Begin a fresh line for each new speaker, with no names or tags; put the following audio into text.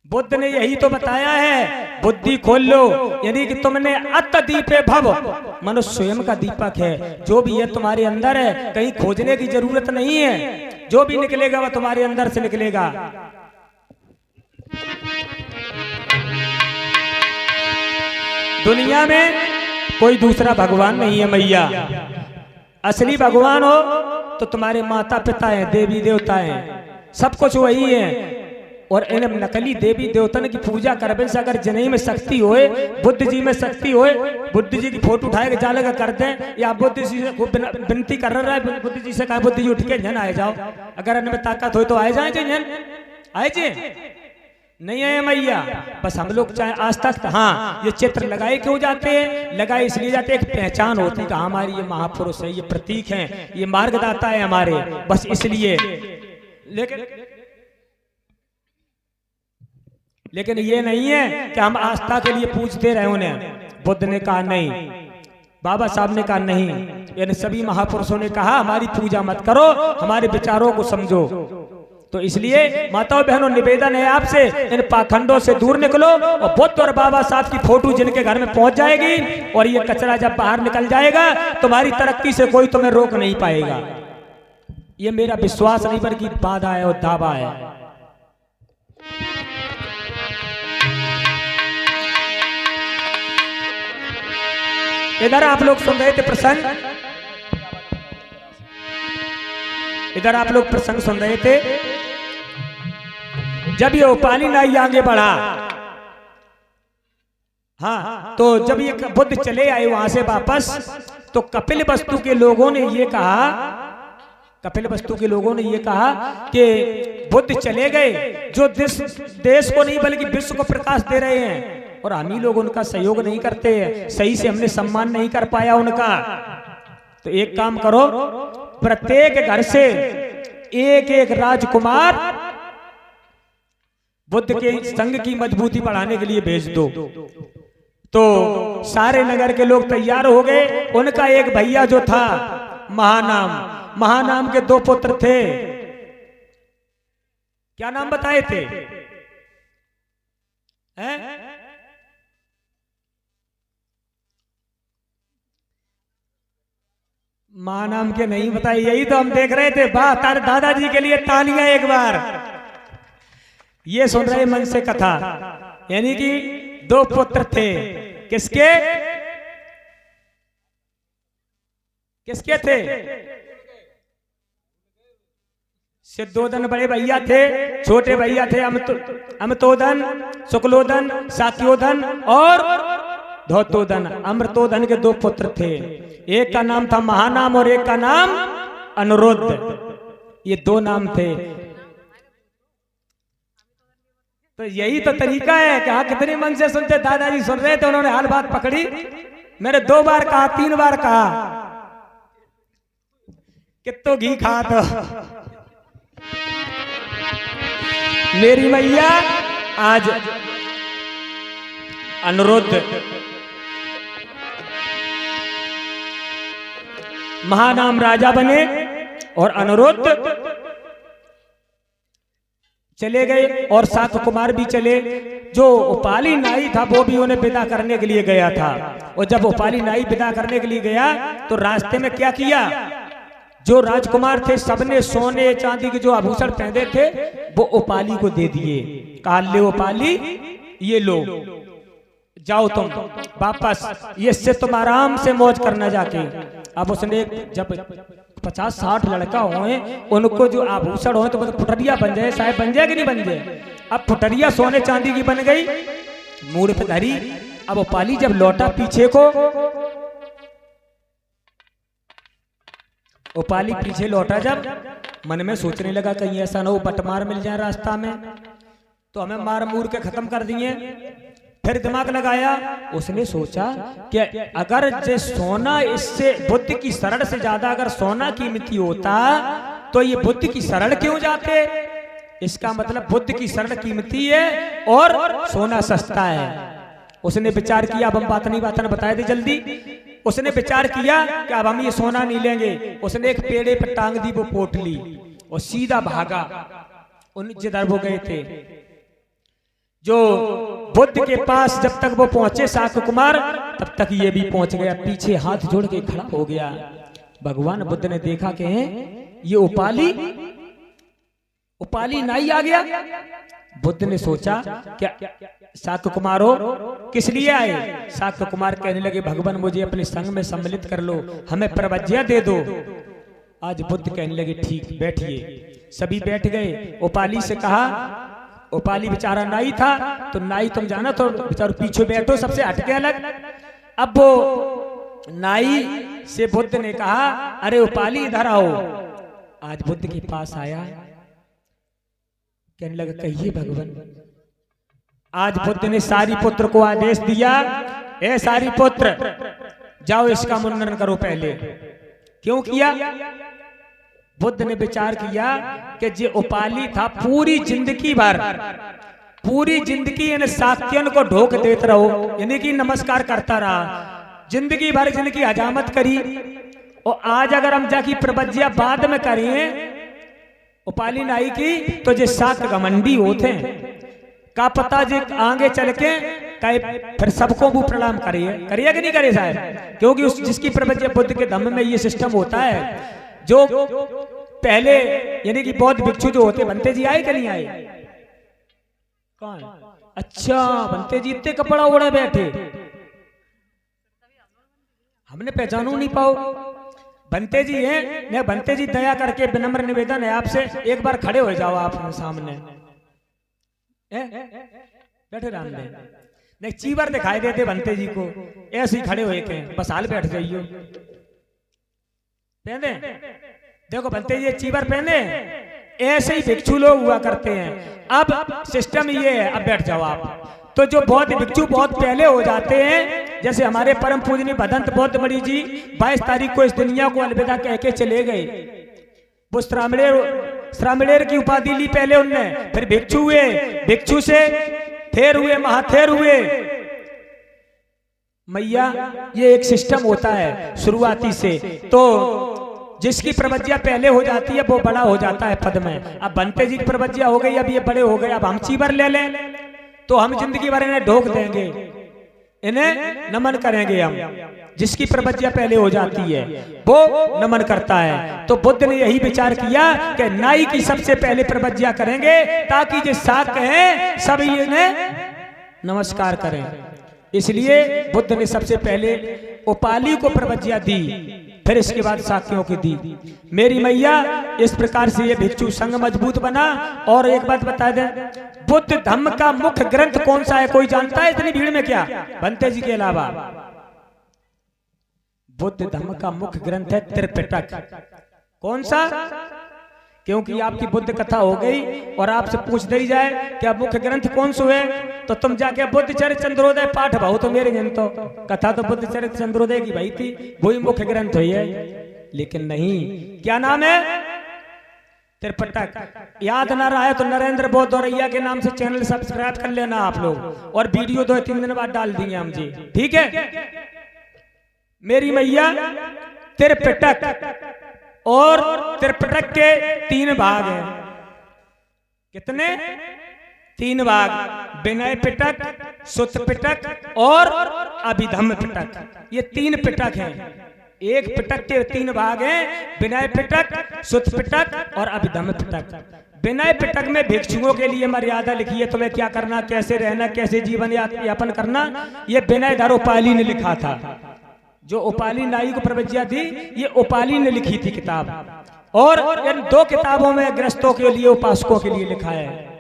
बुद्ध ने यही तो बताया है, बुद्धि खोल लो, यानी कि तुमने अत दीपे भव, मनुष्य स्वयं का दीपक है। जो भी है तुम्हारे अंदर है, कहीं खोजने की जरूरत नहीं है। जो भी निकलेगा वह तुम्हारे अंदर से निकलेगा। दुनिया में कोई दूसरा भगवान नहीं है मैया। असली भगवान हो तो तुम्हारे माता पिता हैं, देवी देवता हैं, सब कुछ वही है। और इन नकली देवी देवतन की पूजा करने से अगर जनई में शक्ति होए, बुद्ध जी में शक्ति होए, बुद्ध जी की फोटो उठाए के जाले का कर दें, या बुद्ध जी से खूब विनती कर रहा है, बुद्ध जी से कहा बुद्ध जी उठ के जन आए जाओ, अगर इनमें ताकत हो तो आए जाए जन आए जे नहीं आए मैया। बस हम लोग चाहे आज तक हाँ ये चित्र लगाए क्यों जाते हैं, लगाए इसलिए जाते हैं, एक पहचान होती है हमारी ये महापुरुष है, ये प्रतीक हैं, ये मार्गदाता है हमारे, बस इसलिए। लेकिन ये नहीं है कि हम आस्था के लिए पूजते रहे उन्हें। बुद्ध ने कहा नहीं, बाबा साहब ने कहा नहीं, यानी सभी महापुरुषों ने कहा हमारी पूजा मत करो, हमारे विचारों को समझो। तो इसलिए माताओं बहनों निवेदन है आपसे, इन पाखंडों से दूर निकलो और बुद्ध और बाबा साहब की फोटो जिनके घर में पहुंच जाएगी और ये कचरा जब बाहर निकल जाएगा, तुम्हारी तरक्की से कोई तुम्हें रोक नहीं पाएगा। ये मेरा विश्वास नहीं बल्कि वादा है और दावा है। इधर आप लोग सुन रहे थे प्रसंग, इधर आप लोग प्रसंग सुन रहे थे। जब ये उपाली नाई आगे बढ़ा, हाँ, तो जब ये बुद्ध चले आए वहां से वापस, तो कपिल वस्तु के लोगों ने ये कहा, कपिल वस्तु के लोगों ने ये कहा कि बुद्ध चले गए जो देश को नहीं बल्कि विश्व को प्रकाश दे रहे हैं, और हम ही लोग उनका सहयोग नहीं करते हैं, सही से हमने सम्मान नहीं कर पाया उनका। तो एक काम करो, प्रत्येक घर से एक एक राजकुमार बुद्ध के संघ की मजबूती बढ़ाने के लिए भेज दो। तो सारे नगर के लोग तैयार हो गए। उनका एक भैया जो था महानाम, महानाम के 2 पुत्र थे। क्या नाम बताए थे? महानाम के नहीं बताए, यही तो हम देख रहे थे। वाह, तारे दादाजी के लिए तालियां एक बार। ये सुन रहे मन से कथा, यानी कि 2 पुत्र थे। किसके किसके थे? सिद्धोदन बड़े भैया थे, छोटे भैया थे अमतोदन, शुक्लोदन, सात्योदन और धौतोदन। अमृतोदन के 2 पुत्र थे। एक का नाम था महानाम और एक का नाम अनुरुद्ध। ये 2 नाम थे। तो यही तो तरीका है कि हाँ, कितने मन से सुनते। दादाजी सुन रहे थे, उन्होंने हाल बात पकड़ी। मैंने 2 बार कहा, 3 बार कहा, कितो घी खा तो मेरी मैया आज अनुरुद्ध महानाम राजा बने और अनुरुद्ध चले गए, और 7 कुमार भी चले। जो उपाली नाई था वो भी उन्हें विदा करने के लिए गया था। और जब उपाली नाई विदा करने के लिए गया तो रास्ते में क्या किया, जो राजकुमार थे सबने सोने चांदी के जो आभूषण पहने थे वो उपाली को दे दिए। कहा ले उपाली, ये लो, जाओ तुम वापस, ये से तुम आराम से मौज करना जाके। अब उसने जब 50-60 लड़का हुए, उनको जो आभूषण हो तो फुटरिया बन जाए, साहब बन जाए कि नहीं बन जाए। अब फुटरिया सोने चांदी की बन गई, मूड पे धरी। अब उपाली जब लौटा पीछे को, उपाली पीछे लौटा, जब मन में सोचने लगा कहीं ऐसा ना हो बटमार मिल जाए रास्ता में, तो हमें मार मूर के खत्म कर दिए। फिर दिमाग लगाया, उसने सोचा कि अगर जे सोना इससे बुद्ध की शरण से ज्यादा अगर सोना कीमती होता तो ये बुद्ध की शरण क्यों जाते। इसका मतलब बुद्ध की शरण कीमती है और सोना सस्ता है। उसने विचार किया, अब हम बात नहीं बताए थे जल्दी। उसने विचार किया कि अब हम ये सोना नहीं लेंगे। उसने एक पेड़े पर टांग दी वो पोटली और सीधा भागा उन जिधर वो गए थे। जो बुद्ध के पास जब तक वो पहुंचे शाक्य कुमार, तब तक ये भी पहुंच गया, पीछे हाथ जोड़ के खड़ा हो गया। भगवान बुद्ध ने देखा कि ये उपाली नाई आ गया। बुद्ध ने सोचा क्या शाक्य कुमार हो, किस लिए आए? शाक्य कुमार कहने लगे, भगवान मुझे अपने संग में सम्मिलित कर लो, हमें प्रवज्ञा दे दो। आज बुद्ध कहने लगे ठीक बैठिए। सभी बैठ गए। उपाली से कहा, उपाली बेचारा नाई था, तो नाई तुम जाना तो बेचारो पीछे बैठो, सबसे हटके अलग। अब वो नाई से बुद्ध ने कहा, अरे उपाली इधर आओ। आज बुद्ध के पास आया, कहने लगा कहिए भगवान। आज बुद्ध ने सारीपुत्र को आदेश दिया, ए सारीपुत्र जाओ इसका मुंडन करो पहले। क्यों किया? बुद्ध ने विचार किया कि जो उपाली था पूरी जिंदगी इन शाक्यन को ढोक देते रहो, यानी कि नमस्कार करता रहा, जिंदगी भर जिनकी हजामत करी। और आज अगर हम जाकी प्रवज्ञा बाद में करें उपाली नाई की, तो जो शाक्य घमंडी होते हैं का पता जे आगे चल के फिर सबको वो प्रणाम करिए कि नहीं करे साहब। क्योंकि उस जिसकी प्रवज्ञा बुद्ध के धम्म में ये सिस्टम होता है, जो पहले यानी कि बौद्ध भिक्षु जो होते, बनते जी आए कि नहीं आए? कौन? अच्छा, बनते जी इतने कपड़ा ओढ़े बैठे, हमने पहचानू नहीं पाओ। बनते जी हैं, मैं बनते जी दया करके विनम्र निवेदन है आपसे, एक बार खड़े हो जाओ आप सामने। बैठे रामदेव नहीं, चीवर दिखाई देते बनते जी को, ऐसे ही खड़े हुए के बस हाल बैठ जाइयो। पहने देखो बनते जी चीवर पहने, ऐसे ही भिक्षु लोग हुआ करते हैं। अब सिस्टम ये है, अब बैठ जाओ आप। तो जो बौद्ध भिक्षु बहुत पहले हो जाते हैं, जैसे हमारे परम पूजनीय भदंत बौद्ध मणि जी 22 तारीख को इस दुनिया को अलविदा कह के चले गए। वो श्रामणेर की उपाधि ली पहले उनने, फिर भिक्षु हुए, भिक्षु से थेर हुए, महाथेर हुए। मैया ये एक सिस्टम होता है शुरुआती से। तो जिसकी प्रवज्ञा पहले हो जाती है वो बड़ा हो जाता है पद में। अब बनते जी की प्रवज्ञा हो गई, अब ये बड़े हो गए, अब हम चीवर ले लें तो हम जिंदगी भर इन्हें ढोक देंगे, इन्हें नमन करेंगे। हम जिसकी प्रवज्ञा पहले हो जाती है वो नमन करता है। तो बुद्ध ने यही विचार किया कि नाई की सबसे पहले प्रवज्ञा करेंगे, ताकि जो शाक्य हैं सभी इन्हें नमस्कार करें। इसलिए बुद्ध ने सबसे पहले उपाली को प्रवज्ञा दी, फिर इसके बाद शाक्यों की दी। मेरी मैया इस प्रकार से ये भिक्षु संघ मजबूत बना। और एक बात बता दें, बुद्ध धम्म का मुख्य ग्रंथ कौन सा है? कोई जानता है इतनी भीड़ में क्या? बनते जी के अलावा बुद्ध धम्म का मुख्य ग्रंथ है त्रिपिटक। कौन सा? क्योंकि आपकी बुद्ध कथा हो गई और आपसे पूछ दी जाए कि अब मुख्य ग्रंथ कौन सा है, तो तुम जाके बुद्ध चरित्र चंद्रोदय पाठ भाव तो मेरे जन तो कथा तो बुद्ध चरित्र चंद्रोदय की भाई थी, वही मुख्य ग्रंथ हुई है। लेकिन नहीं, क्या नाम है? त्रिपिटक। याद ना रहा है तो नरेंद्र बौद्ध औरैया के नाम से चैनल सब्सक्राइब कर लेना आप लोग, और वीडियो 2-3 दिन बाद डाल देंगे हम जी, ठीक है। मेरी मैया त्रिपिटक, और त्रिपिटक के 3 भाग हैं। कितने? 3 भाग, विनय पिटक, सुत्त पिटक और अभिधम्म पिटक। ये 3 पिटक हैं। एक पिटक के 3 भाग हैं, विनय पिटक, सुत्त पिटक और अभिधम्म पिटक। विनय पिटक में भिक्षुओं के लिए मर्यादा लिखी है, तुम्हें क्या करना, कैसे रहना, कैसे जीवन यापन करना। ये विनय धर उपाली ने लिखा था। जो उपाली नाई को प्रवज्ञा दी, ये उपाली ने लिखी थी किताब। और इन 2 किताबों में गृहस्थों के लिए, उपासकों के लिए लिखा है।